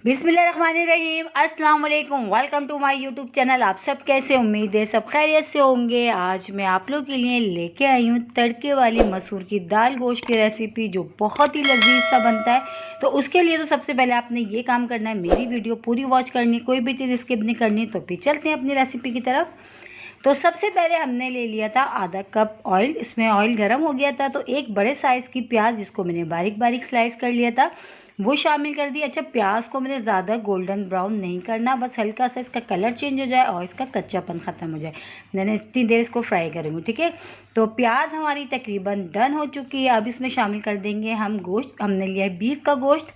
बिस्मिल्लाहिर्रहमानिर्रहीम, अस्सलाम वालेकुम। Welcome to my YouTube channel. आप सब कैसे, उम्मीद है सब खैरियत से होंगे। आज मैं आप लोग के लिए लेके आई हूँ तड़के वाली मसूर की दाल गोश्त की रेसिपी, जो बहुत ही लजीज सा बनता है। तो उसके लिए तो सबसे पहले आपने ये काम करना है, मेरी वीडियो पूरी वॉच करनी है, कोई भी चीज़ स्किप नहीं करनी। तो फिर चलते हैं अपनी रेसिपी की तरफ। तो सबसे पहले हमने ले लिया था आधा कप ऑयल। इसमें ऑयल गर्म हो गया था तो एक बड़े साइज़ की प्याज, जिसको मैंने बारीक बारीक स्लाइस कर लिया था, वो शामिल कर दिया। अच्छा, प्याज को मैंने ज़्यादा गोल्डन ब्राउन नहीं करना, बस हल्का सा इसका कलर चेंज हो जाए और इसका कच्चापन ख़त्म हो जाए, मैंने इतनी देर इसको फ्राई करूँगी। ठीक है, तो प्याज हमारी तकरीबन डन हो चुकी है। अब इसमें शामिल कर देंगे हम गोश्त। हमने लिया है बीफ का गोश्त।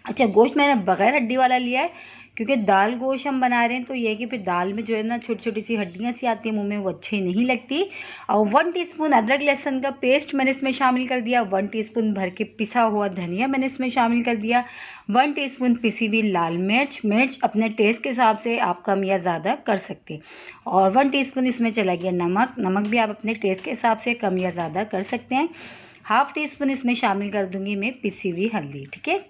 अच्छा, गोश्त मैंने बग़ैर हड्डी वाला लिया है, क्योंकि दाल गोश्त हम बना रहे हैं तो ये है कि फिर दाल में जो है ना छोटी छोटी सी हड्डियाँ सी आती हैं मुंह में, वो अच्छी नहीं लगती। और 1 टीस्पून अदरक लहसुन का पेस्ट मैंने इसमें शामिल कर दिया। 1 टीस्पून भर के पिसा हुआ धनिया मैंने इसमें शामिल कर दिया। 1 टीस्पून पिसी हुई लाल मिर्च। मिर्च अपने टेस्ट के हिसाब से आप कम या ज़्यादा कर सकते हैं। और 1 टीस्पून इसमें चला गया नमक। नमक भी आप अपने टेस्ट के हिसाब से कम या ज़्यादा कर सकते हैं। हाफ़ टीस्पून इसमें शामिल कर दूँगी मैं पिसी हुई हल्दी। ठीक है,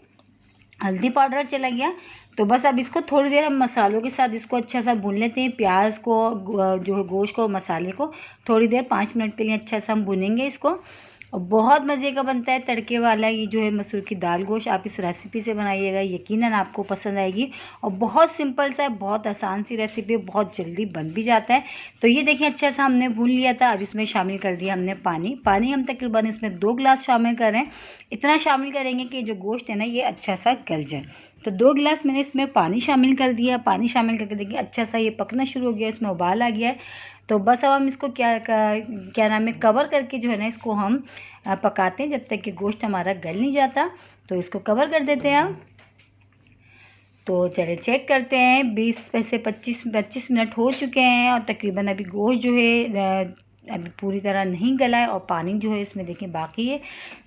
हल्दी पाउडर चला गया। तो बस अब इसको थोड़ी देर हम मसालों के साथ इसको अच्छा सा भून लेते हैं। प्याज को, जो है गोश्त को, मसाले को थोड़ी देर 5 मिनट के लिए अच्छा सा हम भूनेंगे इसको। और बहुत मज़े का बनता है तड़के वाला ये जो है मसूर की दाल गोश्त। आप इस रेसिपी से बनाइएगा, यकीनन आपको पसंद आएगी। और बहुत सिंपल सा है, बहुत आसान सी रेसिपी है, बहुत जल्दी बन भी जाता है। तो ये देखिए अच्छा सा हमने भून लिया था। अब इसमें शामिल कर दिया हमने पानी। पानी हम तकरीबन इसमें 2 गिलास शामिल कर रहे हैं। इतना शामिल करेंगे कि जो गोश्त है ना ये अच्छा सा गल जाए। तो 2 गिलास मैंने इसमें पानी शामिल कर दिया। पानी शामिल करके देखिए अच्छा सा ये पकना शुरू हो गया, इसमें उबाल आ गया है। तो बस अब हम इसको क्या नाम है, कवर करके जो है ना इसको हम पकाते हैं जब तक कि गोश्त हमारा गल नहीं जाता। तो इसको कवर कर देते हैं हम। तो चलिए चेक करते हैं, 20 से 25 मिनट हो चुके हैं और तकरीबन अभी गोश्त जो है अभी पूरी तरह नहीं गला है और पानी जो है इसमें देखिए बाकी है।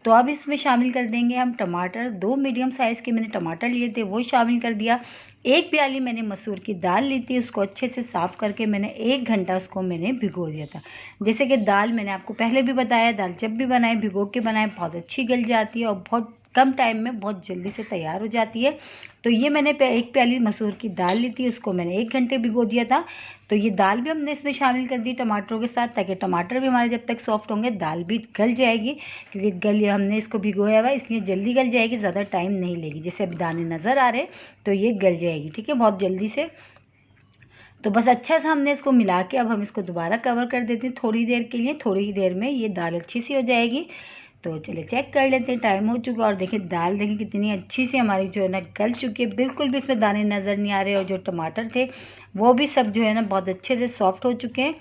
तो अब इसमें शामिल कर देंगे हम टमाटर। 2 मीडियम साइज़ के मैंने टमाटर लिए थे, वो शामिल कर दिया। 1 प्याली मैंने मसूर की दाल ली थी, उसको अच्छे से साफ़ करके मैंने 1 घंटा उसको मैंने भिगो दिया था। जैसे कि दाल मैंने आपको पहले भी बताया, दाल जब भी बनाए भिगो के बनाए, बहुत अच्छी गल जाती है और बहुत कम टाइम में बहुत जल्दी से तैयार हो जाती है। तो ये मैंने 1 प्याली मसूर की दाल ली थी, उसको मैंने 1 घंटे भिगो दिया था। तो ये दाल भी हमने इसमें शामिल कर दी टमाटरों के साथ, ताकि टमाटर भी हमारे जब तक सॉफ्ट होंगे दाल भी गल जाएगी। क्योंकि हमने इसको भिगोया हुआ है इसलिए जल्दी गल जाएगी, ज़्यादा टाइम नहीं लेगी। जैसे अभी दाने नज़र आ रहे तो ये गल जाएगी। ठीक है, बहुत जल्दी से। तो बस अच्छा सा हमने इसको मिला के अब हम इसको दोबारा कवर कर देते हैं थोड़ी देर के लिए। थोड़ी ही देर में ये दाल अच्छी सी हो जाएगी। तो चलिए चेक कर लेते हैं, टाइम हो चुका। और देखिए दाल देखिए कितनी अच्छी सी हमारी जो है ना गल चुकी है, बिल्कुल भी इसमें दाने नज़र नहीं आ रहे। और जो टमाटर थे वो भी सब जो है ना बहुत अच्छे से सॉफ्ट हो चुके हैं।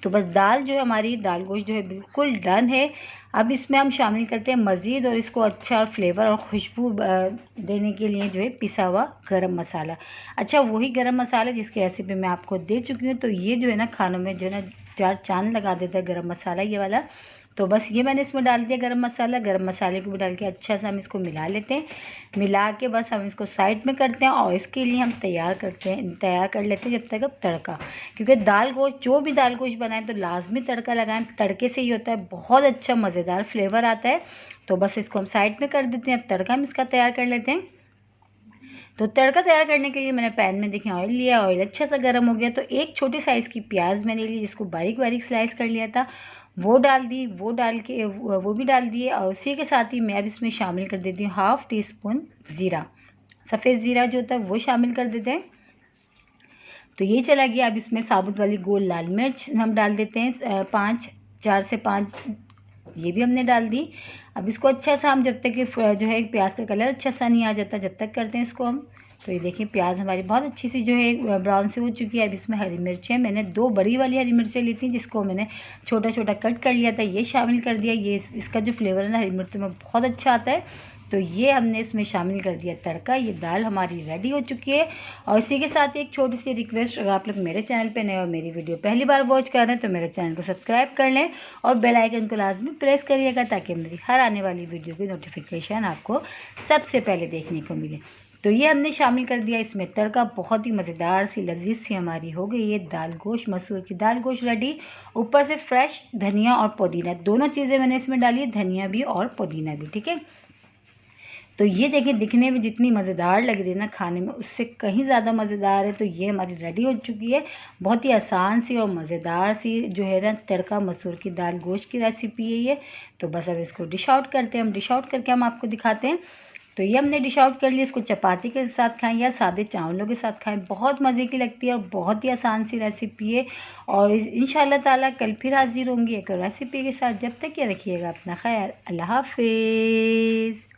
तो बस दाल जो है हमारी, दाल गोश्त जो है बिल्कुल डन है। अब इसमें हम शामिल करते हैं मज़ीद और इसको अच्छा फ्लेवर और खुशबू देने के लिए जो है पिसा हुआ गरम मसाला। अच्छा, वही गरम मसाला जिसकी रेसिपी मैं आपको दे चुकी हूँ। तो ये जो है ना खानों में जो है ना 4 चांद लगा देता है गरम मसाला ये वाला। तो बस ये मैंने इसमें डाल दिया गरम मसाला। गरम मसाले को भी डाल के अच्छा से हम इसको मिला लेते हैं। मिला के बस हम इसको साइड में करते हैं और इसके लिए हम तैयार कर लेते हैं जब तक अब तड़का। क्योंकि दाल गोश्त, जो भी दाल गोश्त बनाएं तो लाजमी तड़का लगाएं, तड़के से ही होता है बहुत अच्छा मज़ेदार फ्लेवर आता है। तो बस इसको हम साइड में कर देते हैं। अब तड़का हम इसका तैयार कर लेते हैं। तो तड़का तैयार करने के लिए मैंने पैन में देखिए ऑयल लिया। ऑयल अच्छा सा गर्म हो गया तो एक छोटी साइज़ की प्याज मैंने ली, जिसको बारीक बारीक स्लाइस कर लिया था, वो डाल दी। वो डाल के वो भी डाल दिए। और उसी के साथ ही मैं अब इसमें शामिल कर देती हूँ हाफ़ टीस्पून ज़ीरा। सफ़ेद ज़ीरा जो होता है वो शामिल कर देते हैं। तो ये चला गया। अब इसमें साबुत वाली गोल लाल मिर्च हम डाल देते हैं, 4 से 5 ये भी हमने डाल दी। अब इसको अच्छा सा हम जब तक कि जो है प्याज का कलर अच्छा सा नहीं आ जाता जब तक करते हैं इसको हम। तो ये देखिए प्याज हमारी बहुत अच्छी सी जो है ब्राउन सी हो चुकी है। अब इसमें हरी मिर्चें, मैंने 2 बड़ी वाली हरी मिर्चें ली थी, जिसको मैंने छोटा छोटा कट कर लिया था, ये शामिल कर दिया। ये इसका जो फ्लेवर है ना हरी मिर्च में बहुत अच्छा आता है। तो ये हमने इसमें शामिल कर दिया तड़का। ये दाल हमारी रेडी हो चुकी है। और इसी के साथ एक छोटी सी रिक्वेस्ट, अगर आप लोग मेरे चैनल पे नए और मेरी वीडियो पहली बार वॉच कर रहे हैं तो मेरे चैनल को सब्सक्राइब कर लें और बेल आइकन को लाजमी प्रेस करिएगा, ताकि मेरी हर आने वाली वीडियो की नोटिफिकेशन आपको सबसे पहले देखने को मिले। तो ये हमने शामिल कर दिया इसमें तड़का। बहुत ही मज़ेदार सी लजीज सी हमारी हो गई ये दाल गोश्त, मसूर की दाल गोश्त रेडी। ऊपर से फ्रेश धनिया और पुदीना, दोनों चीज़ें मैंने इसमें डाली है, धनिया भी और पुदीना भी। ठीक है, तो ये देखिए दिखने में जितनी मज़ेदार लग रही है ना, खाने में उससे कहीं ज़्यादा मज़ेदार है। तो ये हमारी रेडी हो चुकी है। बहुत ही आसान सी और मज़ेदार सी जो है ना तड़का मसूर की दाल गोश्त की रेसिपी है ये। तो बस अब इसको डिश आउट करते हैं। हम डिश आउट करके हम आपको दिखाते हैं। तो ये हमने डिश आउट कर लिया। इसको चपाती के साथ खाएं या सादे चावलों के साथ खाएं, बहुत मज़े की लगती है और बहुत ही आसान सी रेसिपी है। और इंशाल्लाह ताला कल फिर हाजिर होंगी एक और रेसिपी के साथ। जब तक ये रखिएगा अपना ख्याल। अल्लाह हाफिज़।